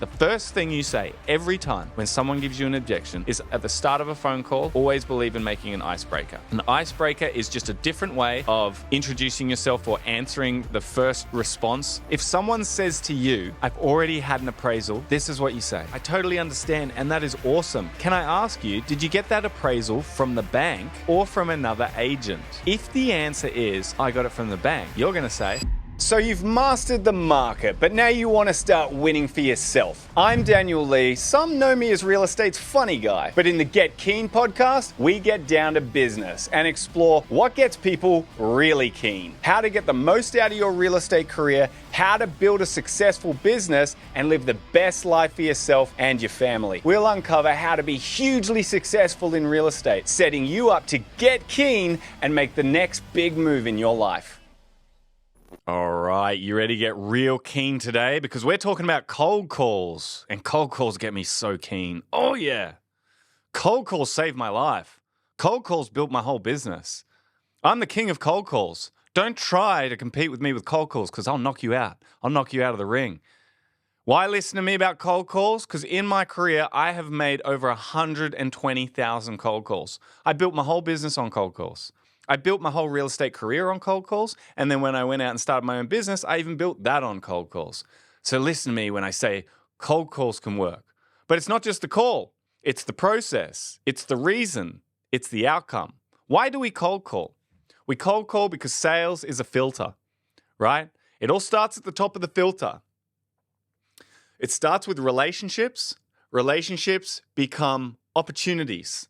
The first thing you say every time when someone gives you an objection is at the start of a phone call, always believe in making an icebreaker. An icebreaker is just a different way of introducing yourself or answering the first response. If someone says to you, I've already had an appraisal, this is what you say. I totally understand, and that is awesome. Can I ask you, did you get that appraisal from the bank or from another agent? If the answer is, I got it from the bank, you're going to say, so you've mastered the market, but now you want to start winning for yourself. I'm Daniel Lee. Some know me as real estate's funny guy, but in the Get Keen podcast, we get down to business and explore what gets people really keen, how to get the most out of your real estate career, how to build a successful business and live the best life for yourself and your family. We'll uncover how to be hugely successful in real estate, setting you up to get keen and make the next big move in your life. all right, you ready to get real keen today? Because we're talking about cold calls, and cold calls get me so keen. Oh yeah, cold calls saved my life. Cold calls built my whole business. I'm the king of cold calls. Don't try to compete with me with cold calls because I'll knock you out. I'll knock you out of the ring. Why listen to me about cold calls? Because in my career, I have made over 120,000 cold calls. I built my whole business on cold calls. I built my whole real estate career on cold calls. And then when I went out and started my own business, I even built that on cold calls. So listen to me when I say cold calls can work. But it's not just the call. It's the process. It's the reason. It's the outcome. Why do we cold call? We cold call because sales is a filter, right? It all starts at the top of the filter. It starts with relationships. Relationships become opportunities.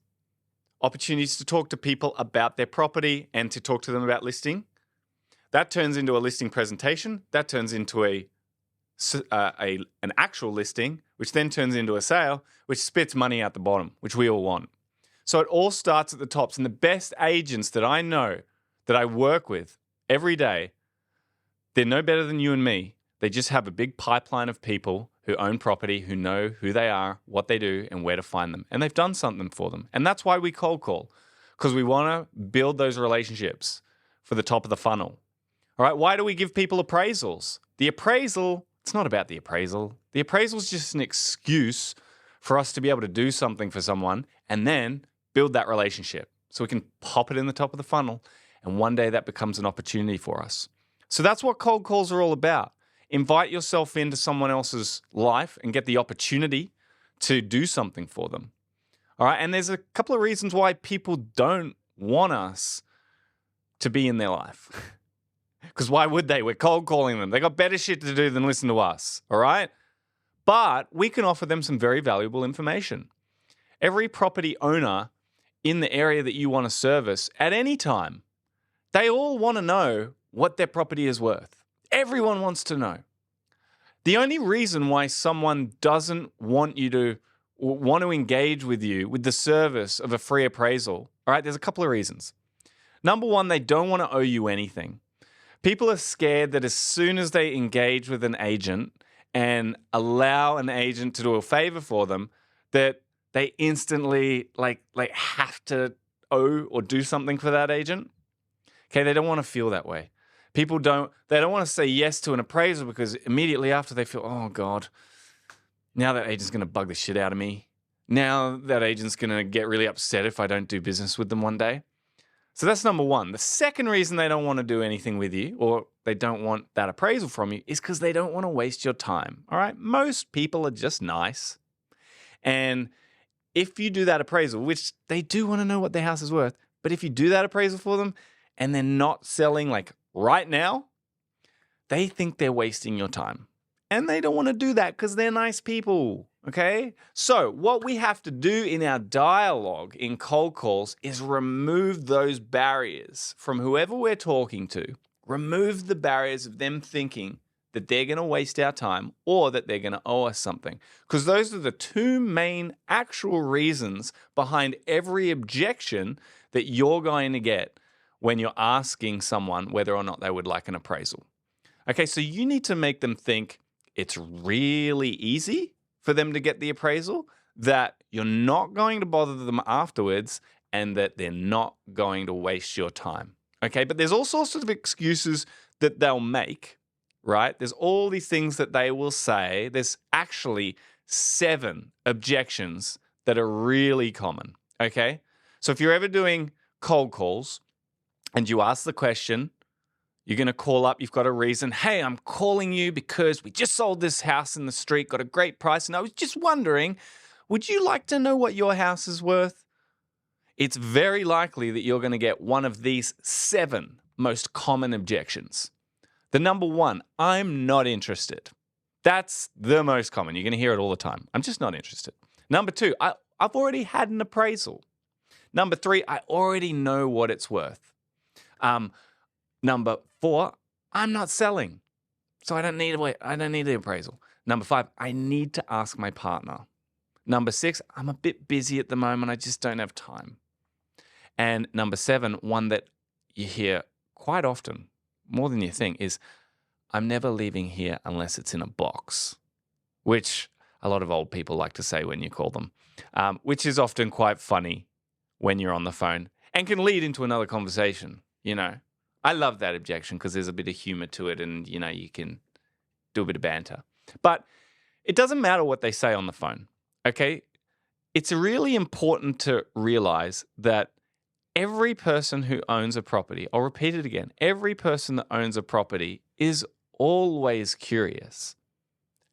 Opportunities to talk to people about their property and to talk to them about listing. That turns into a listing presentation. That turns into an actual listing, which then turns into a sale, which spits money out the bottom, which we all want. So it all starts at the tops. And the best agents that I know, that I work with every day, they're no better than you and me. They just have a big pipeline of people who own property, who know who they are, what they do, and where to find them. And they've done something for them. And that's why we cold call, because we want to build those relationships for the top of the funnel. All right, why do we give people appraisals? The appraisal, it's not about the appraisal. The appraisal is just an excuse for us to be able to do something for someone and then build that relationship. So we can pop it in the top of the funnel, and one day that becomes an opportunity for us. So that's what cold calls are all about. Invite yourself into someone else's life and get the opportunity to do something for them. All right. And there's a couple of reasons why people don't want us to be in their life. Because why would they? We're cold calling them. They got better shit to do than listen to us. All right. But we can offer them some very valuable information. Every property owner in the area that you want to service at any time, they all want to know what their property is worth. Everyone wants to know. The only reason why someone doesn't want to engage with you with the service of a free appraisal, all right, there's a couple of reasons. Number one, they don't want to owe you anything. People are scared that as soon as they engage with an agent and allow an agent to do a favor for them, that they instantly like have to owe or do something for that agent. Okay, they don't want to feel that way. People don't want to say yes to an appraisal because immediately after they feel, oh God, now that agent's going to bug the shit out of me. Now that agent's going to get really upset if I don't do business with them one day. So that's number one. The second reason they don't want to do anything with you or they don't want that appraisal from you is because they don't want to waste your time. All right. Most people are just nice. And if you do that appraisal, which they do want to know what their house is worth, but if you do that appraisal for them and they're not selling like right now, they think they're wasting your time. And they don't want to do that because they're nice people, okay? So what we have to do in our dialogue in cold calls is remove those barriers from whoever we're talking to. Remove the barriers of them thinking that they're going to waste our time or that they're going to owe us something. Because those are the two main actual reasons behind every objection that you're going to get when you're asking someone whether or not they would like an appraisal. Okay, so you need to make them think it's really easy for them to get the appraisal, that you're not going to bother them afterwards, and that they're not going to waste your time. Okay, but there's all sorts of excuses that they'll make right? There's all these things that they will say. There's actually 7 objections that are really common, okay? So if you're ever doing cold calls and you ask the question, you're going to call up, you've got a reason. Hey, I'm calling you because we just sold this house in the street, got a great price, and I was just wondering, would you like to know what your house is worth? It's very likely that you're going to get one of these 7 most common objections. The number 1, I'm not interested. That's the most common. You're going to hear it all the time. I'm just not interested. Number 2, I've already had an appraisal. Number 3, I already know what it's worth. Number 4, I'm not selling, so I don't need the appraisal. Number 5, I need to ask my partner. Number 6, I'm a bit busy at the moment. I just don't have time. And number 7, one that you hear quite often, more than you think, is I'm never leaving here unless it's in a box, which a lot of old people like to say when you call them, which is often quite funny when you're on the phone and can lead into another conversation, you know. I love that objection because there's a bit of humor to it and, you know, you can do a bit of banter. But it doesn't matter what they say on the phone, okay? It's really important to realize that every person who owns a property, I'll repeat it again, every person that owns a property is always curious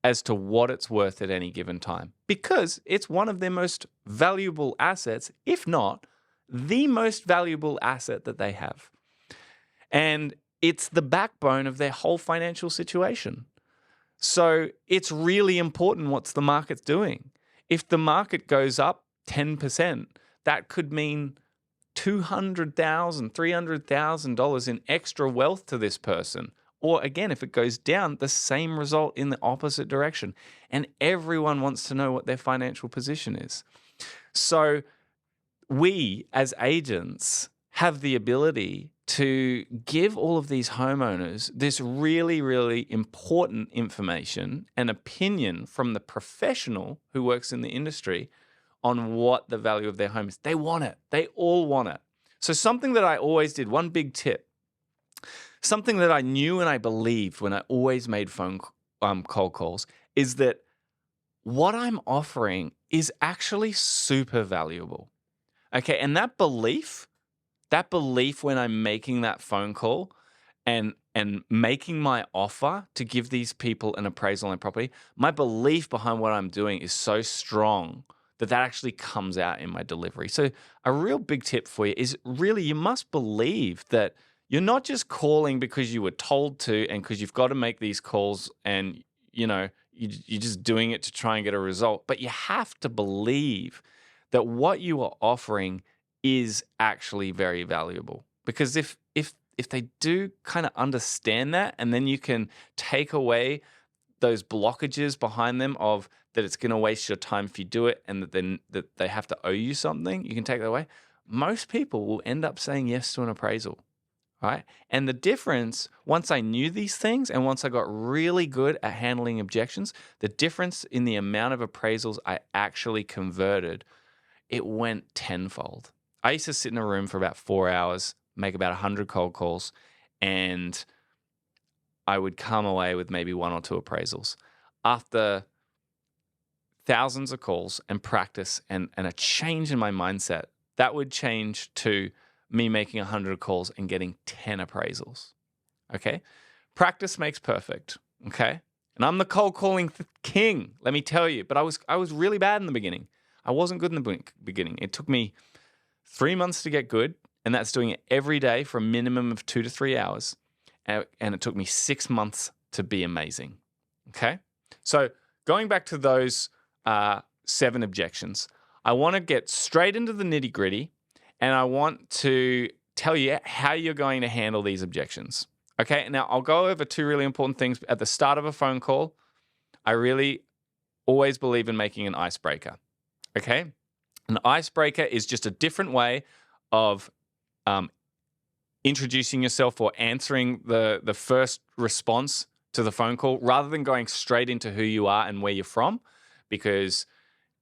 as to what it's worth at any given time because it's one of their most valuable assets, if not the most valuable asset that they have. And it's the backbone of their whole financial situation. So it's really important what's the market doing. If the market goes up 10%, that could mean $200,000, $300,000 in extra wealth to this person. Or again, if it goes down, the same result in the opposite direction. And everyone wants to know what their financial position is. So we as agents have the ability to give all of these homeowners this really, really important information and opinion from the professional who works in the industry on what the value of their home is. They want it. They all want it. So something that I always did, one big tip, something that I knew and I believed when I always made phone cold calls is that what I'm offering is actually super valuable. Okay, and that belief when I'm making that phone call and making my offer to give these people an appraisal on their property, my belief behind what I'm doing is so strong that actually comes out in my delivery. So a real big tip for you is really you must believe that you're not just calling because you were told to and because you've got to make these calls and, you know, you're just doing it to try and get a result, but you have to believe that what you are offering is actually very valuable. Because if they do kind of understand that, and then you can take away those blockages behind them of that it's going to waste your time if you do it and that they have to owe you something, you can take that away. Most people will end up saying yes to an appraisal, right? And the difference, once I knew these things and once I got really good at handling objections, the difference in the amount of appraisals I actually converted, it went tenfold. I used to sit in a room for about 4 hours, make about 100 cold calls, and I would come away with maybe 1 or 2 appraisals. After thousands of calls and practice and a change in my mindset, that would change to me making 100 calls and getting 10 appraisals. Okay? Practice makes perfect. Okay? And I'm the cold calling king, let me tell you. But I was really bad in the beginning. I wasn't good in the beginning. It took me 3 months to get good, and that's doing it every day for a minimum of 2 to 3 hours. And it took me 6 months to be amazing. Okay? So going back to those 7 objections, I want to get straight into the nitty gritty, and I want to tell you how you're going to handle these objections. Okay? Now, I'll go over 2 really important things. At the start of a phone call, I really always believe in making an icebreaker. Okay? An icebreaker is just a different way of introducing yourself or answering the first response to the phone call rather than going straight into who you are and where you're from. Because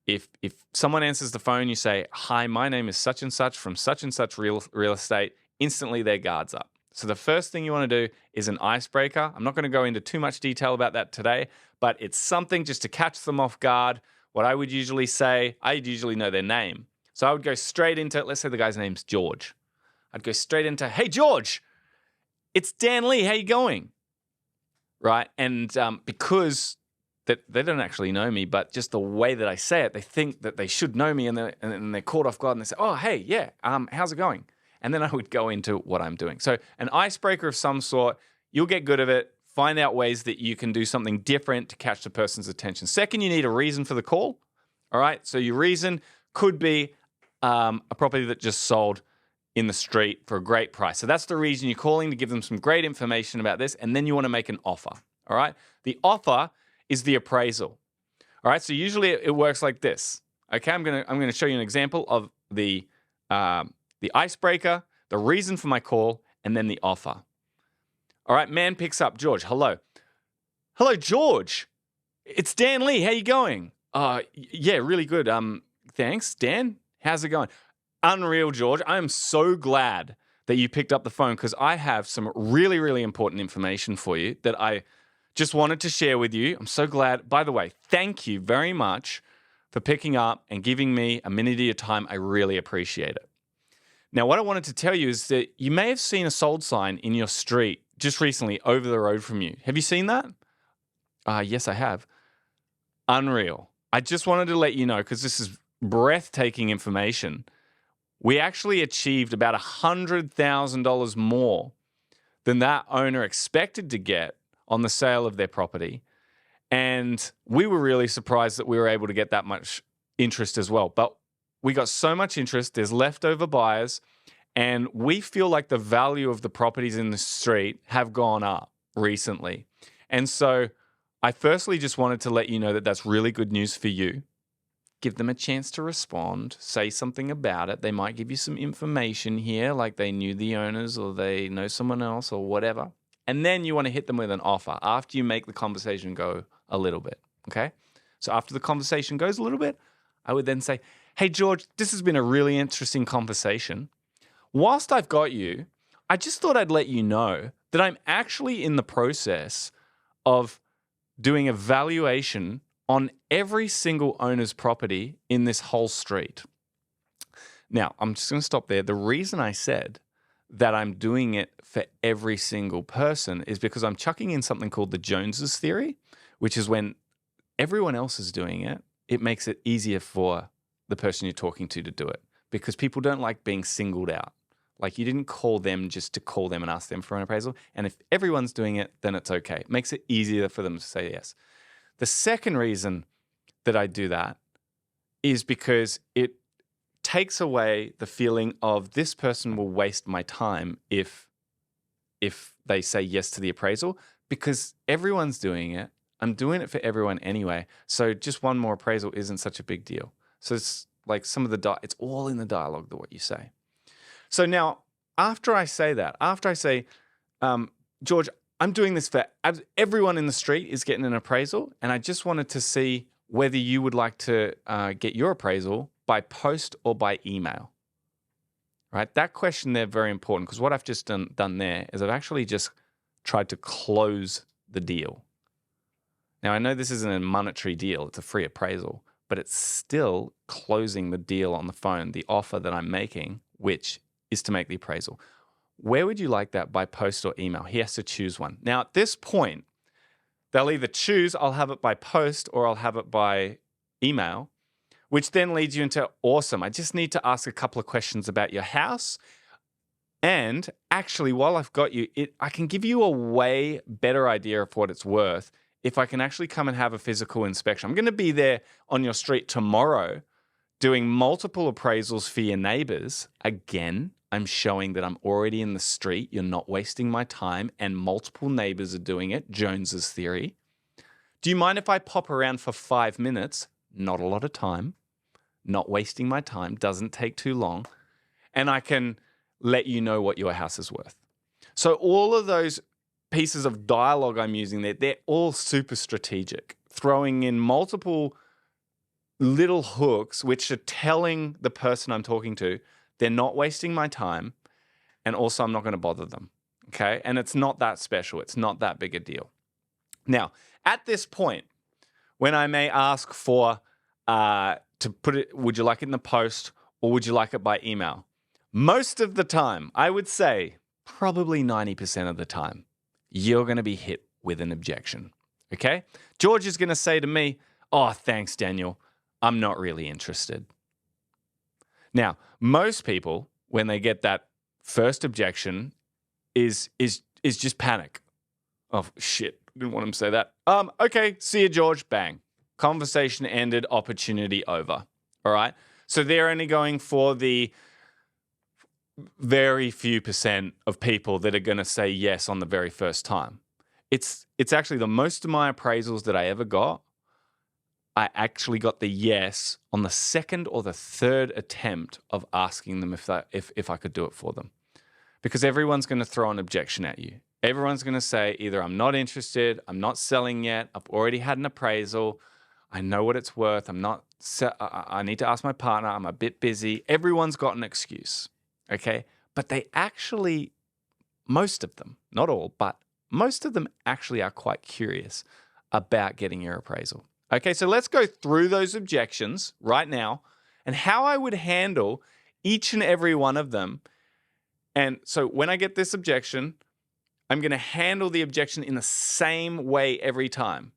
if someone answers the phone, you say, "Hi, my name is such and such from such and such real estate," instantly their guard's up. So the first thing you want to do is an icebreaker. I'm not going to go into too much detail about that today, but it's something just to catch them off guard. What I would usually say, I usually know their name. So I would go straight into, let's say the guy's name's George. I'd go straight into, hey, George, it's Dan Lee. How you going? Right? And because that they don't actually know me, but just the way that I say it, they think that they should know me, and they're caught off guard, and they say, oh, hey, yeah, how's it going? And then I would go into what I'm doing. So an icebreaker of some sort, you'll get good at it. Find out ways that you can do something different to catch the person's attention. Second, you need a reason for the call. All right. So your reason could be a property that just sold in the street for a great price. So that's the reason you're calling, to give them some great information about this. And then you want to make an offer. All right. The offer is the appraisal. All right. So usually it works like this. Okay. I'm gonna show you an example of the icebreaker, the reason for my call, and then the offer. All right, man picks up. George, hello. Hello, George. It's Dan Lee. How you going? Yeah, really good. Thanks, Dan. How's it going? Unreal, George. I am so glad that you picked up the phone, because I have some really, really important information for you that I just wanted to share with you. I'm so glad. By the way, thank you very much for picking up and giving me a minute of your time. I really appreciate it. Now, what I wanted to tell you is that you may have seen a sold sign in your street just recently over the road from you. Have you seen that? Yes, I have. Unreal. I just wanted to let you know, because this is breathtaking information. We actually achieved about $100,000 more than that owner expected to get on the sale of their property. And we were really surprised that we were able to get that much interest as well. But we got so much interest, there's leftover buyers, and we feel like the value of the properties in the street have gone up recently. And so I firstly just wanted to let you know that that's really good news for you. Give them a chance to respond, say something about it. They might give you some information here, like they knew the owners or they know someone else or whatever. And then you want to hit them with an offer after you make the conversation go a little bit, okay? So after the conversation goes a little bit, I would then say, hey, George, this has been a really interesting conversation. Whilst I've got you, I just thought I'd let you know that I'm actually in the process of doing a valuation on every single owner's property in this whole street. Now, I'm just going to stop there. The reason I said that I'm doing it for every single person is because I'm chucking in something called the Joneses theory, which is when everyone else is doing it, it makes it easier for the person you're talking to do it, because people don't like being singled out. Like, you didn't call them just to call them and ask them for an appraisal. And if everyone's doing it, then it's okay. It makes it easier for them to say yes. The second reason that I do that is because it takes away the feeling of this person will waste my time if they say yes to the appraisal, because everyone's doing it. I'm doing it for everyone anyway. So just one more appraisal isn't such a big deal. So it's like some of it's all in the dialogue, what you say. So now, after I say that, after I say, George, I'm doing this for everyone in the street is getting an appraisal, and I just wanted to see whether you would like to get your appraisal by post or by email. Right? That question there, very important, because what I've just done there is I've actually just tried to close the deal. Now, I know this isn't a monetary deal, it's a free appraisal, but it's still closing the deal on the phone, the offer that I'm making, which is to make the appraisal. Where would you like that, by post or email? He has to choose one. Now, at this point, they'll either choose, I'll have it by post or I'll have it by email, which then leads you into, awesome, I just need to ask a couple of questions about your house. And actually, while I've got you, I can give you a way better idea of what it's worth if I can actually come and have a physical inspection. I'm going to be there on your street tomorrow doing multiple appraisals for your neighbors. Again, I'm showing that I'm already in the street. You're not wasting my time, and multiple neighbors are doing it. Jones's theory. Do you mind if I pop around for 5 minutes? Not a lot of time. Not wasting my time. Doesn't take too long. And I can let you know what your house is worth. So all of those pieces of dialogue I'm using there, they're all super strategic, throwing in multiple little hooks which are telling the person I'm talking to they're not wasting my time, and also I'm not going to bother them. Okay. And it's not that special. It's not that big a deal. Now, at this point, when I may ask for to put it, would you like it in the post or would you like it by email? Most of the time, I would say probably 90% of the time, you're going to be hit with an objection. Okay? George is going to say to me, oh, thanks, Daniel. I'm not really interested. Now, most people, when they get that first objection, is just panic. Oh, shit. Didn't want him to say that. Okay, see you, George. Bang. Conversation ended, opportunity over. All right? So they're only going for the very few % of people that are going to say yes on the very first time. It's actually the most of my appraisals that I ever got, I actually got the yes on the second or the third attempt of asking them if I could do it for them. Because everyone's going to throw an objection at you. Everyone's going to say either I'm not interested, I'm not selling yet, I've already had an appraisal, I know what it's worth, I need to ask my partner, I'm a bit busy. Everyone's got an excuse, okay? But they actually, most of them, not all, but most of them actually are quite curious about getting your appraisal. Okay, so let's go through those objections right now and how I would handle each and every one of them. And so when I get this objection, I'm going to handle the objection in the same way every time,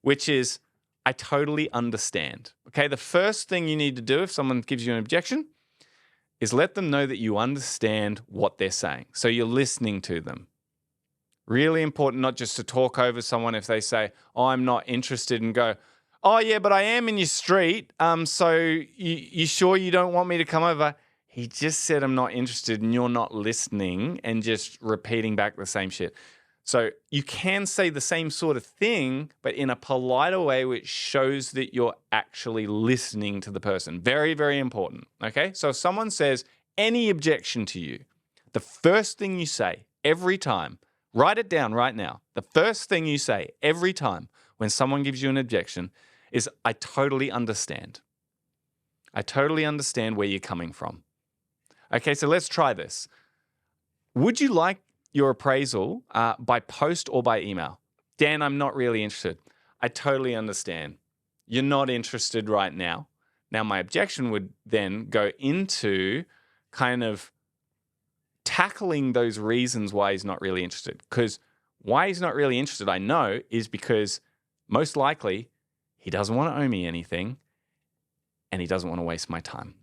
which is I totally understand. Okay, the first thing you need to do if someone gives you an objection is let them know that you understand what they're saying. So you're listening to them. Really important not just to talk over someone if they say, oh, I'm not interested, and go, oh, yeah, but I am in your street. So you sure you don't want me to come over? He just said I'm not interested and you're not listening and just repeating back the same shit. So you can say the same sort of thing, but in a politer way, which shows that you're actually listening to the person. Very, very important. Okay. So if someone says any objection to you, the first thing you say every time, write it down right now. The first thing you say every time when someone gives you an objection is, I totally understand. I totally understand where you're coming from. Okay, so let's try this. Would you like your appraisal by post or by email? Dan, I'm not really interested. I totally understand. You're not interested right now. Now, my objection would then go into kind of tackling those reasons why he's not really interested. Because why he's not really interested, I know, is because most likely he doesn't want to owe me anything and he doesn't want to waste my time.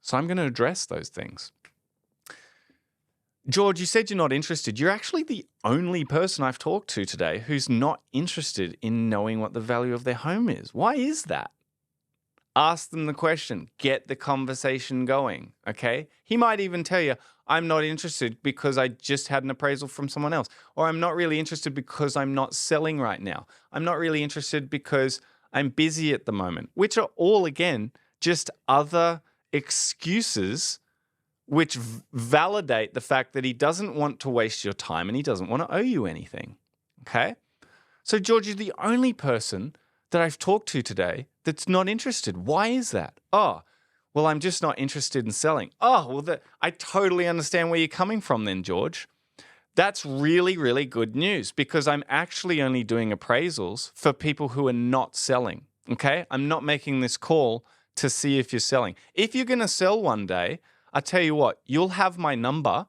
So I'm going to address those things. George, you said you're not interested. You're actually the only person I've talked to today who's not interested in knowing what the value of their home is. Why is that? Ask them the question. Get the conversation going, okay? He might even tell you, I'm not interested because I just had an appraisal from someone else. Or I'm not really interested because I'm not selling right now. I'm not really interested because I'm busy at the moment, which are all, again, just other excuses which validate the fact that he doesn't want to waste your time and he doesn't want to owe you anything, okay? So George is the only person that I've talked to today that's not interested. Why is that? Oh, well, I'm just not interested in selling. Oh, well, I totally understand where you're coming from then, George. That's really, really good news because I'm actually only doing appraisals for people who are not selling, okay? I'm not making this call to see if you're selling. If you're going to sell one day, I tell you what, you'll have my number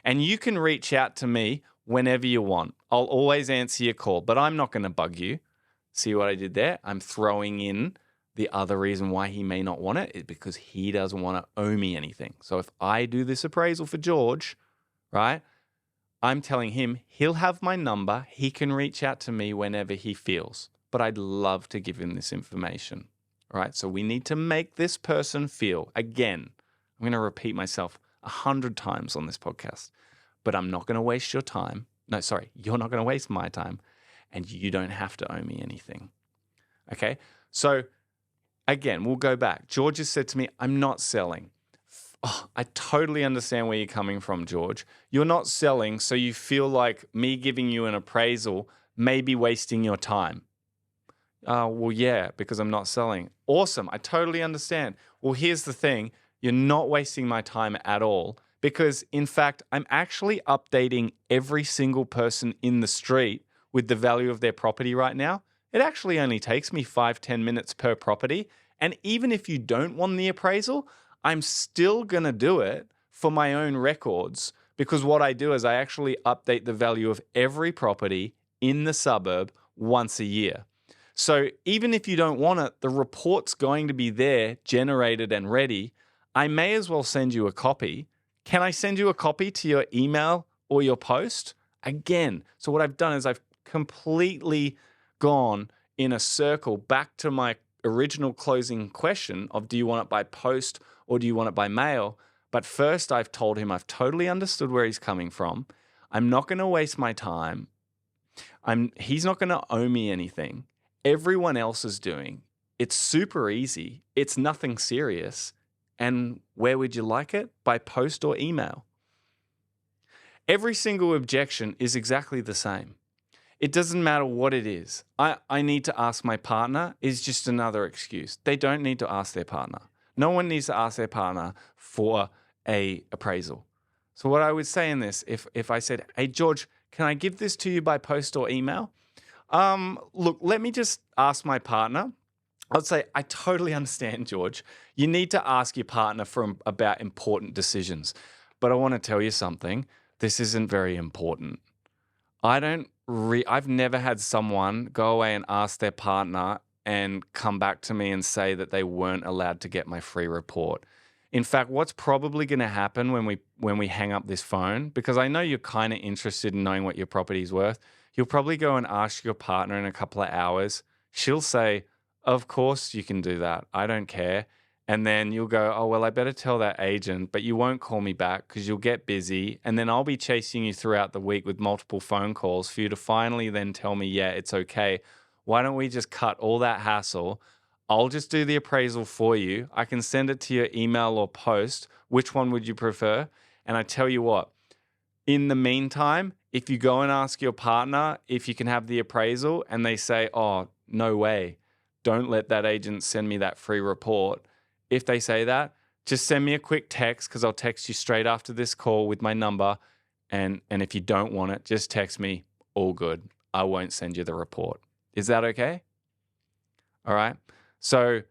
and you can reach out to me whenever you want. I'll always answer your call, but I'm not going to bug you. See what I did there? I'm throwing in the other reason why he may not want it is because he doesn't want to owe me anything. So if I do this appraisal for George, right, I'm telling him he'll have my number. He can reach out to me whenever he feels, but I'd love to give him this information. All right, so we need to make this person feel, again, I'm going to repeat myself 100 times on this podcast, but I'm not going to waste your time. No, sorry, you're not going to waste my time, and you don't have to owe me anything. Okay, so again, we'll go back. George has said to me, I'm not selling. Oh, I totally understand where you're coming from, George. You're not selling, so you feel like me giving you an appraisal may be wasting your time. Well, yeah, because I'm not selling. Awesome. I totally understand. Well, here's the thing. You're not wasting my time at all because in fact, I'm actually updating every single person in the street with the value of their property right now. It actually only takes me 5-10 minutes per property. And even if you don't want the appraisal, I'm still going to do it for my own records, because what I do is I actually update the value of every property in the suburb once a year. So even if you don't want it, the report's going to be there, generated and ready. I may as well send you a copy. Can I send you a copy to your email or your post? Again, so what I've done is I've completely gone in a circle back to my original closing question of, do you want it by post or do you want it by mail? But first I've told him I've totally understood where he's coming from. I'm not going to waste my time. He's not going to owe me anything. Everyone else is doing. It's super easy. It's nothing serious. And where would you like it? By post or email. Every single objection is exactly the same. It doesn't matter what it is. I need to ask my partner is just another excuse. They don't need to ask their partner. No one needs to ask their partner for a appraisal. So what I would say in this, if I said, hey, George, can I give this to you by post or email? Look, let me just ask my partner. I'd say, I totally understand, George. You need to ask your partner about important decisions. But I want to tell you something. This isn't very important. I've never had someone go away and ask their partner and come back to me and say that they weren't allowed to get my free report. In fact, what's probably going to happen when we hang up this phone, because I know you're kind of interested in knowing what your property is worth, you'll probably go and ask your partner in a couple of hours. She'll say, of course you can do that. I don't care. And then you'll go, oh, well, I better tell that agent, but you won't call me back because you'll get busy. And then I'll be chasing you throughout the week with multiple phone calls for you to finally then tell me, yeah, it's okay. Why don't we just cut all that hassle? I'll just do the appraisal for you. I can send it to your email or post. Which one would you prefer? And I tell you what, in the meantime, if you go and ask your partner if you can have the appraisal and they say, oh, no way, don't let that agent send me that free report. If they say that, just send me a quick text, because I'll text you straight after this call with my number. And if you don't want it, just text me, all good. I won't send you the report. Is that okay? All right. So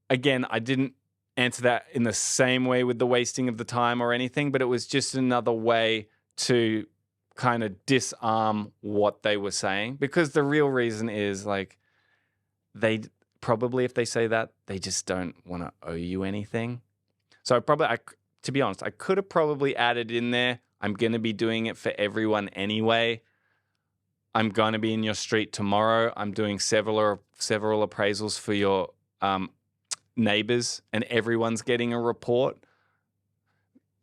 again, I didn't answer that in the same way with the wasting of the time or anything, but it was just another way to kind of disarm what they were saying, because the real reason is like they probably, if they say that, they just don't want to owe you anything. So to be honest, I could have probably added in there, I'm going to be doing it for everyone anyway. I'm going to be in your street tomorrow. I'm doing several appraisals for your neighbors, and everyone's getting a report.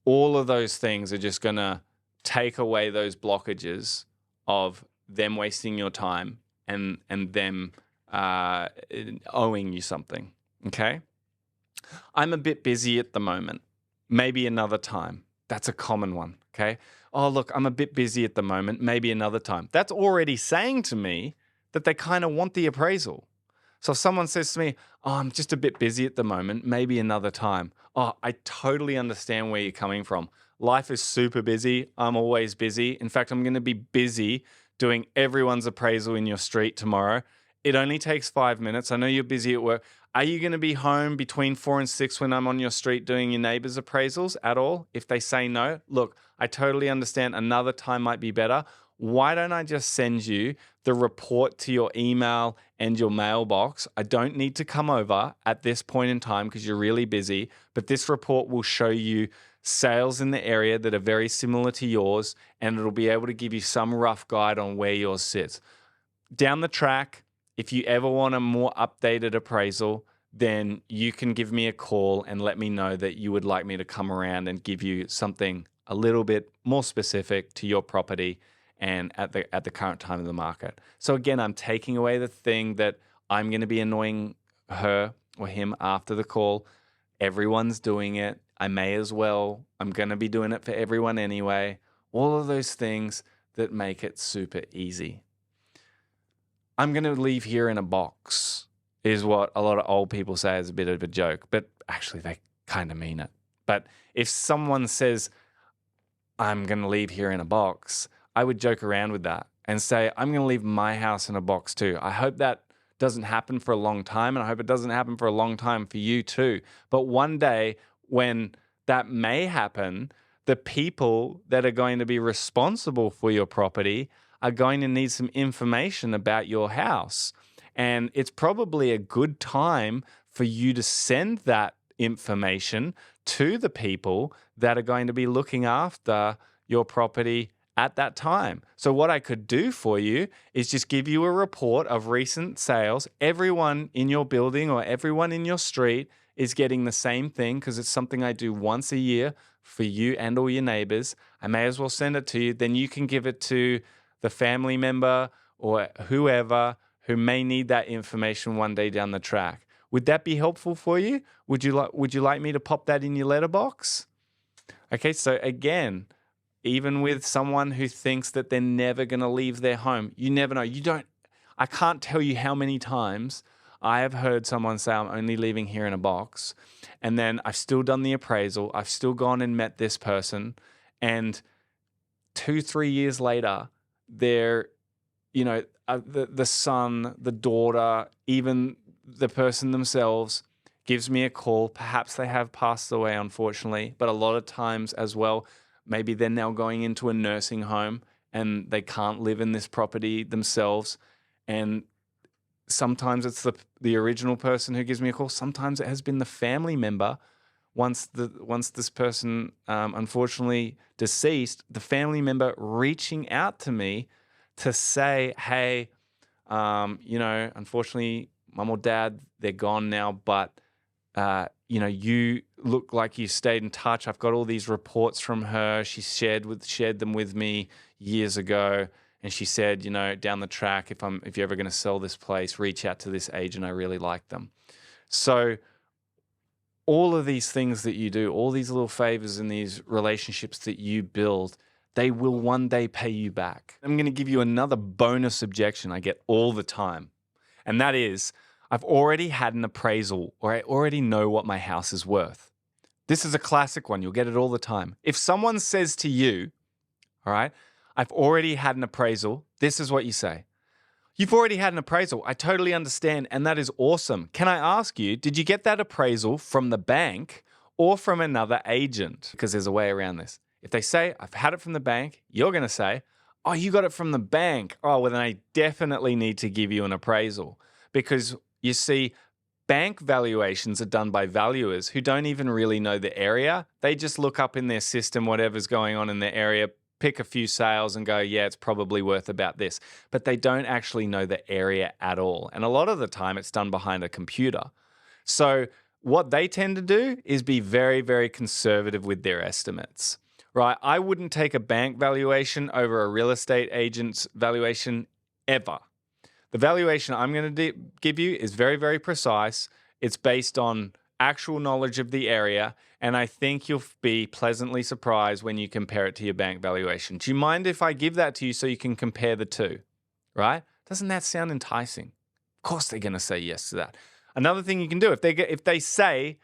All of those things are just going to take away those blockages of them wasting your time and them owing you something. Okay. I'm a bit busy at the moment. Maybe another time. That's a common one. Okay. Oh, look, I'm a bit busy at the moment. Maybe another time. That's already saying to me that they kind of want the appraisal. So if someone says to me, oh, I'm just a bit busy at the moment, maybe another time. Oh, I totally understand where you're coming from. Life is super busy. I'm always busy. In fact, I'm going to be busy doing everyone's appraisal in your street tomorrow. It only takes 5 minutes. I know you're busy at work. Are you going to be home between 4 and 6 when I'm on your street doing your neighbors' appraisals at all? If they say no, look, I totally understand. Another time might be better. Why don't I just send you the report to your email and your mailbox? I don't need to come over at this point in time because you're really busy, but this report will show you sales in the area that are very similar to yours, and it'll be able to give you some rough guide on where yours sits. Down the track, if you ever want a more updated appraisal, then you can give me a call and let me know that you would like me to come around and give you something a little bit more specific to your property and at the current time of the market. So again, I'm taking away the thing that I'm going to be annoying her or him after the call. Everyone's doing it. I may as well. I'm going to be doing it for everyone anyway. All of those things that make it super easy. I'm going to leave here in a box is what a lot of old people say as a bit of a joke, but actually they kind of mean it. But if someone says, I'm going to leave here in a box, I would joke around with that and say, I'm going to leave my house in a box too. I hope that doesn't happen for a long time, and I hope it doesn't happen for a long time for you too. But one day when that may happen, the people that are going to be responsible for your property are going to need some information about your house. And it's probably a good time for you to send that information to the people that are going to be looking after your property at that time. So what I could do for you is just give you a report of recent sales. Everyone in your building or everyone in your street is getting the same thing because it's something I do once a year for you and all your neighbors. I may as well send it to you. Then you can give it to the family member or whoever who may need that information one day down the track. Would that be helpful for you? Would you like me to pop that in your letterbox? Okay, so again, even with someone who thinks that they're never going to leave their home, you never know. I can't tell you how many times I have heard someone say, I'm only leaving here in a box. And then I've still done the appraisal. I've still gone and met this person. And 2-3 years later, they're, the son, the daughter, even the person themselves gives me a call. Perhaps they have passed away, unfortunately, but a lot of times as well, maybe they're now going into a nursing home and they can't live in this property themselves. And sometimes it's the original person who gives me a call. Sometimes it has been the family member. Once this person unfortunately deceased, the family member reaching out to me to say, hey, unfortunately, mum or dad, they're gone now, but you look like you stayed in touch. I've got all these reports from her. She shared them with me years ago. And she said, down the track, if you're ever going to sell this place, reach out to this agent. I really like them. So all of these things that you do, all these little favors and these relationships that you build, they will one day pay you back. I'm going to give you another bonus objection I get all the time. And that is, I've already had an appraisal, or I already know what my house is worth. This is a classic one. You'll get it all the time. If someone says to you, all right, I've already had an appraisal, this is what you say. You've already had an appraisal. I totally understand, and that is awesome. Can I ask you, did you get that appraisal from the bank or from another agent? Because there's a way around this. If they say, I've had it from the bank, you're going to say, oh, you got it from the bank. Oh, well, then I definitely need to give you an appraisal. Because you see, bank valuations are done by valuers who don't even really know the area. They just look up in their system whatever's going on in their area, pick a few sales and go, yeah, it's probably worth about this. But they don't actually know the area at all. And a lot of the time it's done behind a computer. So what they tend to do is be very, very conservative with their estimates, right? I wouldn't take a bank valuation over a real estate agent's valuation ever. The valuation I'm going to give you is very, very precise. It's based on actual knowledge of the area, and I think you'll be pleasantly surprised when you compare it to your bank valuation. Do you mind if I give that to you so you can compare the two, right? Doesn't that sound enticing? Of course they're going to say yes to that. Another thing you can do, if they say,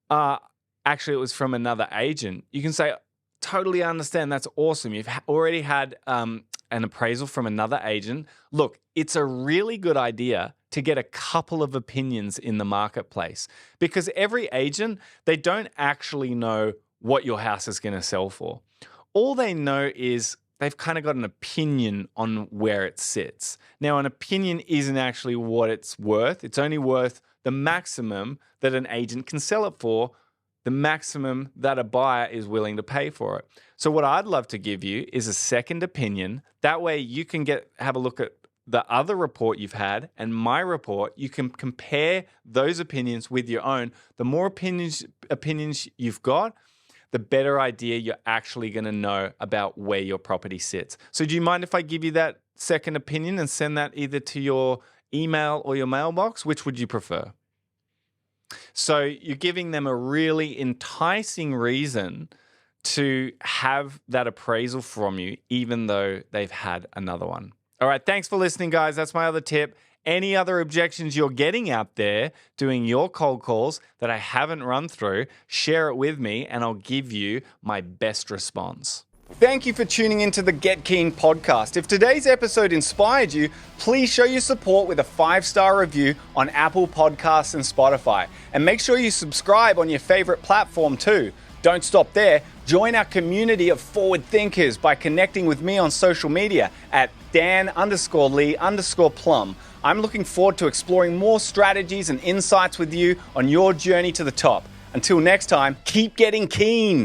actually it was from another agent, you can say, totally understand, that's awesome. You've already had an appraisal from another agent. Look, it's a really good idea to get a couple of opinions in the marketplace, because every agent, they don't actually know what your house is going to sell for. All they know is they've kind of got an opinion on where it sits. Now, an opinion isn't actually what it's worth. It's only worth the maximum that an agent can sell it for, the maximum that a buyer is willing to pay for it. So what I'd love to give you is a second opinion. That way you can have a look at the other report you've had and my report. You can compare those opinions with your own. The more opinions you've got, the better idea you're actually going to know about where your property sits. So do you mind if I give you that second opinion and send that either to your email or your mailbox? Which would you prefer? So you're giving them a really enticing reason to have that appraisal from you, even though they've had another one. All right, thanks for listening, guys. That's my other tip. any other objections you're getting out there doing your cold calls that I haven't run through, share it with me and I'll give you my best response. Thank you for tuning into the Get Keen podcast. If today's episode inspired you, please show your support with a 5-star review on Apple Podcasts and Spotify. And make sure you subscribe on your favorite platform too. Don't stop there. Join our community of forward thinkers by connecting with me on social media at Dan_Lee_Plum. I'm looking forward to exploring more strategies and insights with you on your journey to the top. Until next time, keep getting keen.